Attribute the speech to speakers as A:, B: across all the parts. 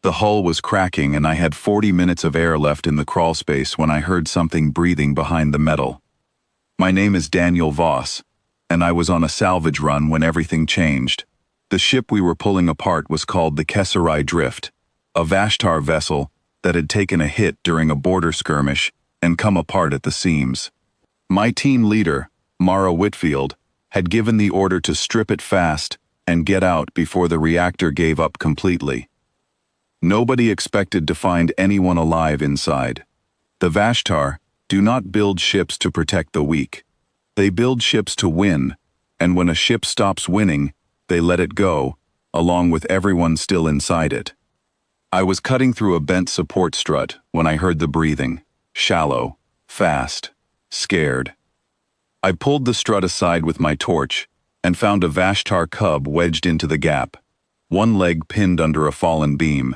A: The hull was cracking and I had 40 minutes of air left in the crawl space when I heard something breathing behind the metal. My name is Daniel Voss, and I was on a salvage run when everything changed. The ship we were pulling apart was called the HFY Drift, a Vashtar vessel that had taken a hit during a border skirmish and come apart at the seams. My team leader, Mara Whitfield, had given the order to strip it fast and get out before the reactor gave up completely. Nobody expected to find anyone alive inside. The Vashtar do not build ships to protect the weak. They build ships to win, and when a ship stops winning, they let it go, along with everyone still inside it. I was cutting through a bent support strut when I heard the breathing, shallow, fast, scared. I pulled the strut aside with my torch and found a Vashtar cub wedged into the gap, one leg pinned under a fallen beam.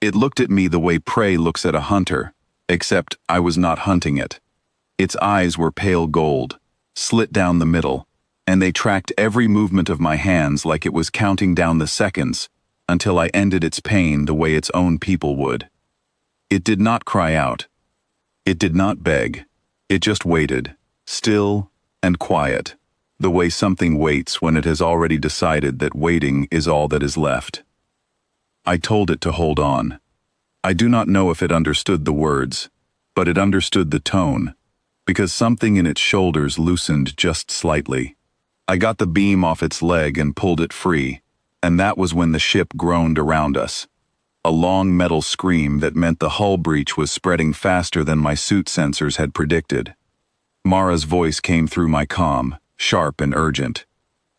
A: It looked at me the way prey looks at a hunter, except I was not hunting it. Its eyes were pale gold, slit down the middle, and they tracked every movement of my hands like it was counting down the seconds until I ended its pain the way its own people would. It did not cry out. It did not beg. It just waited, still and quiet, the way something waits when it has already decided that waiting is all that is left. I told it to hold on. I do not know if it understood the words, but it understood the tone, because something in its shoulders loosened just slightly. I got the beam off its leg and pulled it free, and that was when the ship groaned around us. A long metal scream that meant the hull breach was spreading faster than my suit sensors had predicted. Mara's voice came through my comm, sharp and urgent.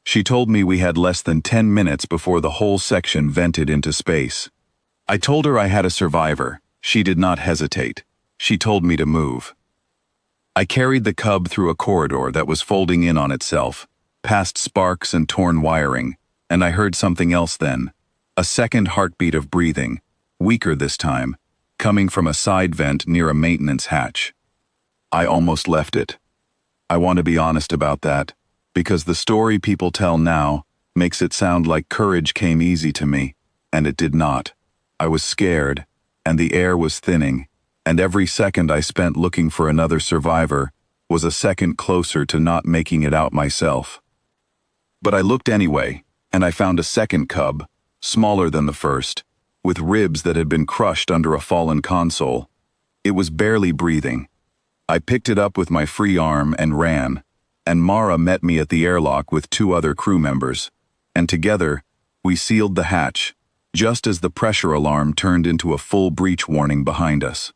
A: She told me we had less than 10 minutes before the whole section vented into space. I told her I had a survivor. She did not hesitate. She told me to move. I carried the cub through a corridor that was folding in on itself, past sparks and torn wiring, and I heard something else then, a second heartbeat of breathing, weaker this time, coming from a side vent near a maintenance hatch. I almost left it. I want to be honest about that, because the story people tell now makes it sound like courage came easy to me, and it did not. I was scared, and the air was thinning, and every second I spent looking for another survivor was a second closer to not making it out myself. But I looked anyway, and I found a second cub, smaller than the first, with ribs that had been crushed under a fallen console. It was barely breathing. I picked it up with my free arm and ran, and Mara met me at the airlock with 2 other crew members, and together, we sealed the hatch, just as the pressure alarm turned into a full breach warning behind us.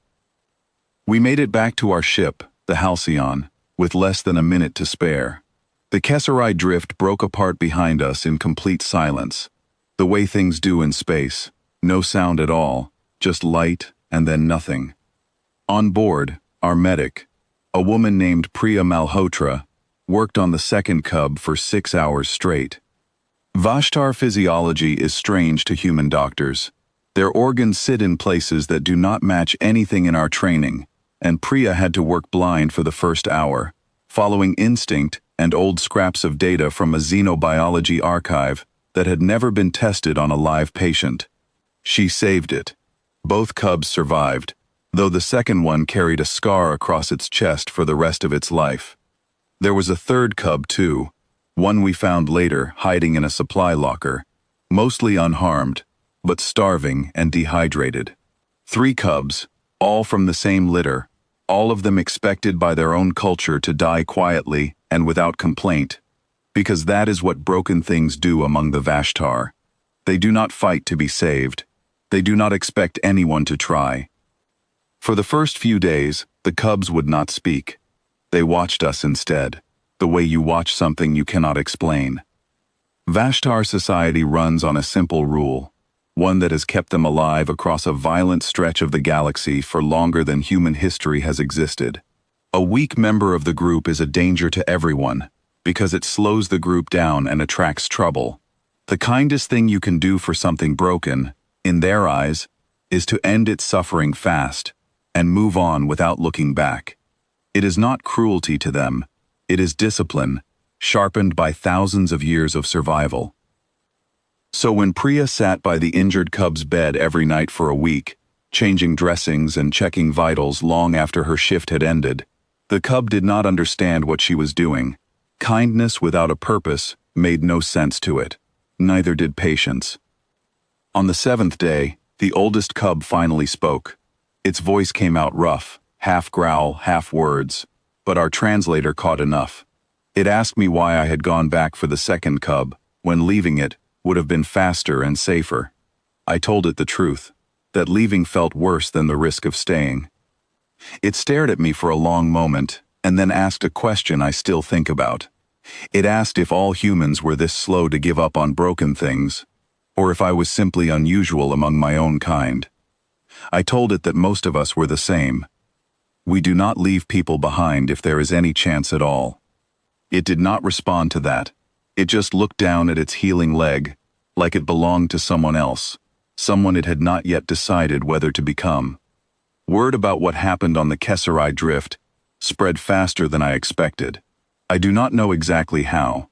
A: We made it back to our ship, the Halcyon, with less than a minute to spare. The HFY Drift broke apart behind us in complete silence, the way things do in space, no sound at all, just light and then nothing. On board, our medic, a woman named Priya Malhotra, worked on the second cub for 6 hours straight. Vashtar physiology is strange to human doctors. Their organs sit in places that do not match anything in our training, and Priya had to work blind for the first hour, following instinct and old scraps of data from a xenobiology archive that had never been tested on a live patient. She saved it. Both cubs survived, though the second one carried a scar across its chest for the rest of its life. There was a third cub too, one we found later hiding in a supply locker, mostly unharmed, but starving and dehydrated. 3 cubs, all from the same litter, all of them expected by their own culture to die quietly and without complaint, because that is what broken things do among the Vashtar. They do not fight to be saved. They do not expect anyone to try. For the first few days, the cubs would not speak. They watched us instead, the way you watch something you cannot explain. Vashtar society runs on a simple rule, one that has kept them alive across a violent stretch of the galaxy for longer than human history has existed. A weak member of the group is a danger to everyone, because it slows the group down and attracts trouble. The kindest thing you can do for something broken, in their eyes, is to end its suffering fast and move on without looking back. It is not cruelty to them, it is discipline, sharpened by thousands of years of survival. So when Priya sat by the injured cub's bed every night for a week, changing dressings and checking vitals long after her shift had ended, the cub did not understand what she was doing. Kindness without a purpose made no sense to it. Neither did patience. On the 7th day, the oldest cub finally spoke. Its voice came out rough, half growl, half words, but our translator caught enough. It asked me why I had gone back for the second cub, when leaving it would have been faster and safer. I told it the truth, that leaving felt worse than the risk of staying. It stared at me for a long moment, and then asked a question I still think about. It asked if all humans were this slow to give up on broken things, or if I was simply unusual among my own kind. I told it that most of us were the same. We do not leave people behind if there is any chance at all. It did not respond to that. It just looked down at its healing leg, like it belonged to someone else, someone it had not yet decided whether to become. Word about what happened on the Kesserai drift spread faster than I expected. I do not know exactly how.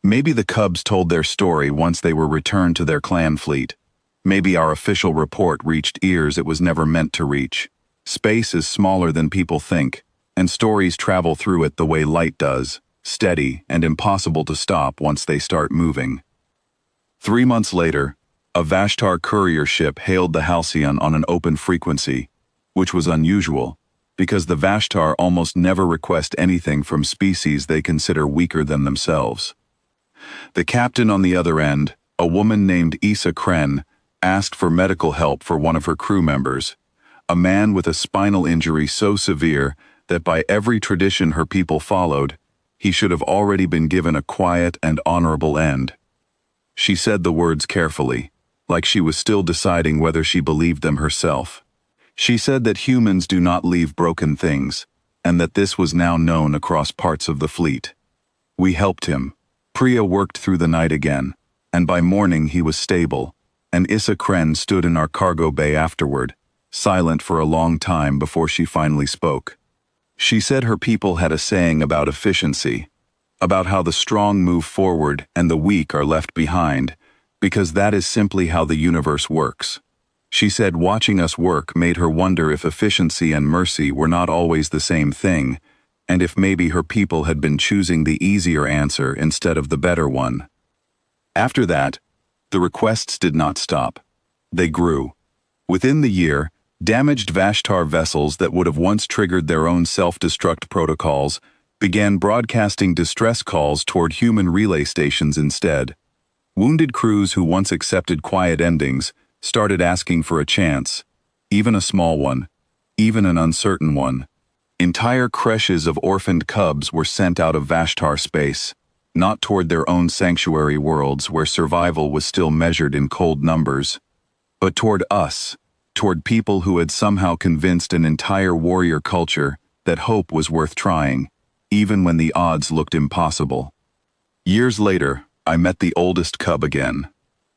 A: Maybe the cubs told their story once they were returned to their clan fleet. Maybe our official report reached ears it was never meant to reach. Space is smaller than people think, and stories travel through it the way light does, steady and impossible to stop once they start moving. 3 months later, a Vashtar courier ship hailed the Halcyon on an open frequency, which was unusual, because the Vashtar almost never request anything from species they consider weaker than themselves. The captain on the other end, a woman named Issa Kren, asked for medical help for one of her crew members, a man with a spinal injury so severe that by every tradition her people followed, he should have already been given a quiet and honorable end. She said the words carefully, like she was still deciding whether she believed them herself. She said that humans do not leave broken things, and that this was now known across parts of the fleet. We helped him. Priya worked through the night again, and by morning he was stable, and Issa Kren stood in our cargo bay afterward, silent for a long time before she finally spoke. She said her people had a saying about efficiency, about how the strong move forward and the weak are left behind, because that is simply how the universe works. She said watching us work made her wonder if efficiency and mercy were not always the same thing, and if maybe her people had been choosing the easier answer instead of the better one. After that, the requests did not stop. They grew. Within the year, damaged Vashtar vessels that would have once triggered their own self-destruct protocols began broadcasting distress calls toward human relay stations instead. Wounded crews who once accepted quiet endings started asking for a chance, even a small one, even an uncertain one. Entire creches of orphaned cubs were sent out of Vashtar space, not toward their own sanctuary worlds where survival was still measured in cold numbers, but toward us, toward people who had somehow convinced an entire warrior culture that hope was worth trying, even when the odds looked impossible. Years later, I met the oldest cub again.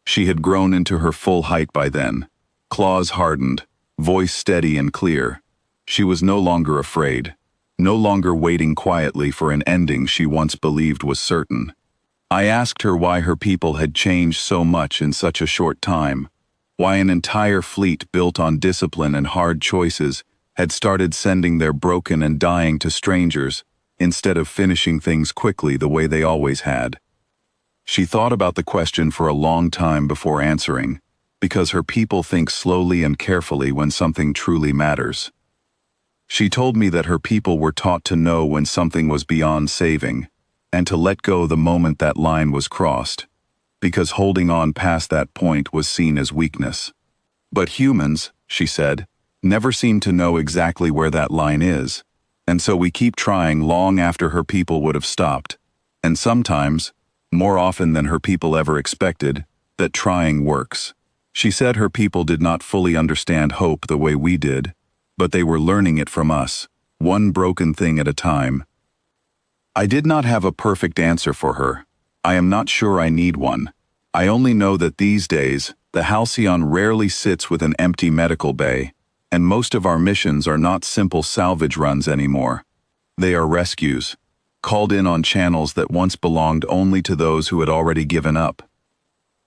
A: She had grown into her full height by then, claws hardened, voice steady and clear. She was no longer afraid, no longer waiting quietly for an ending she once believed was certain. I asked her why her people had changed so much in such a short time, why an entire fleet built on discipline and hard choices had started sending their broken and dying to strangers instead of finishing things quickly the way they always had. She thought about the question for a long time before answering, because her people think slowly and carefully when something truly matters. She told me that her people were taught to know when something was beyond saving, and to let go the moment that line was crossed, because holding on past that point was seen as weakness. But humans, she said, never seem to know exactly where that line is, and so we keep trying long after her people would have stopped, and sometimes, more often than her people ever expected, that trying works. She said her people did not fully understand hope the way we did, but they were learning it from us, one broken thing at a time. I did not have a perfect answer for her. I am not sure I need one. I only know that these days, the Halcyon rarely sits with an empty medical bay, and most of our missions are not simple salvage runs anymore. They are rescues, called in on channels that once belonged only to those who had already given up.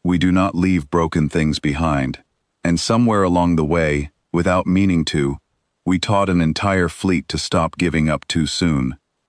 A: We do not leave broken things behind. And somewhere along the way, without meaning to, we taught an entire fleet to stop giving up too soon.